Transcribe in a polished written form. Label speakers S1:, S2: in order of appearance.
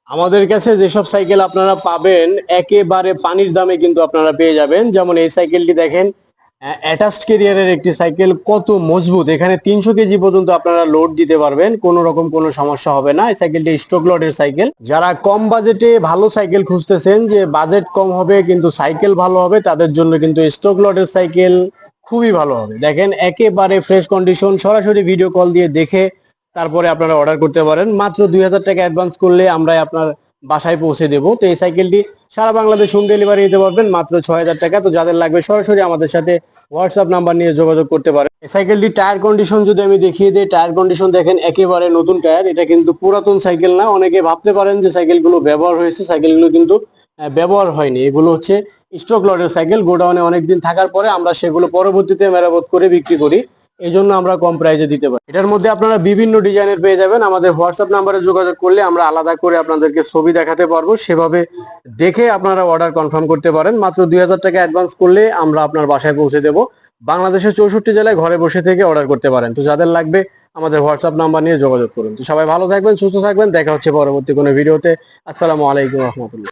S1: আমাদের কাছে যেসব সাইকেল আপনারা পাবেন একেবারে পানির দামে কিন্তু আপনারা পেয়ে যাবেন। যেমন এই সাইকেলটি দেখেন, অ্যাটাচড ক্যারিয়ারের একটি সাইকেল, কত মজবুত। এখানে 300 কেজি পর্যন্ত আপনারা লোড দিতে পারবেন, কোনো রকম কোনো সমস্যা হবে না। এই সাইকেলটি স্টক লোডের সাইকেল। যারা কম বাজেটে ভালো সাইকেল খুঁজতেছেন, যে বাজেট কম হবে কিন্তু সাইকেল ভালো হবে, তাদের জন্য কিন্তু স্টক লোডের সাইকেল খুবই ভালো হবে। দেখেন একেবারে ফ্রেশ কন্ডিশন, সরাসরি ভিডিও কল দিয়ে দেখে তারপরে আপনারা অর্ডার করতে পারেন। মাত্র 2000 টাকা অ্যাডভান্স করলে আমরা আপনার বাসায় পৌঁছে দেবো। তো এই সাইকেলটি সারা বাংলাদেশ হোম ডেলিভারি নিতে পারবেন মাত্র 6000 টাকা। তো যাদের লাগবে সরাসরি আমাদের সাথে হোয়াটসঅ্যাপ নাম্বার নিয়ে যোগাযোগ করতে পারেন। এই সাইকেলটি টায়ার কন্ডিশন যদি আমি দেখিয়ে দিই, টায়ার কন্ডিশন দেখেন একেবারে নতুন টায়ার। এটা কিন্তু পুরাতন সাইকেল না। অনেকে ভাবতে পারেন যে সাইকেলগুলো ব্যবহার হয়েছে, সাইকেলগুলো কিন্তু ব্যবহার হয়নি। এগুলো হচ্ছে স্টক লটের সাইকেল। গোডাউনে অনেকদিন থাকার পরে আমরা সেগুলো পরবর্তীতে মেরামত করে বিক্রি করি, এই জন্য আমরা কম প্রাইসে দিতে পারি। এটার মধ্যে আপনারা বিভিন্ন ডিজাইনের পেয়ে যাবেন। আমাদের হোয়াটসঅ্যাপ নাম্বারে যোগাযোগ করলে আমরা আলাদা করে আপনাদেরকে ছবি দেখাতে পারবো, সেভাবে দেখে আপনারা অর্ডার কনফার্ম করতে পারেন। মাত্র 2000 টাকা অ্যাডভান্স করলে আমরা আপনার বাসায় পৌঁছে দেবো। বাংলাদেশের 64 জেলায় ঘরে বসে থেকে অর্ডার করতে পারেন। তো যাদের লাগবে আমাদের হোয়াটসঅ্যাপ নাম্বার নিয়ে যোগাযোগ করুন। তো সবাই ভালো থাকবেন, সুস্থ থাকবেন, দেখা হচ্ছে পরবর্তী কোনো ভিডিওতে। আসসালামু আলাইকুম রহমতুল্লাহ।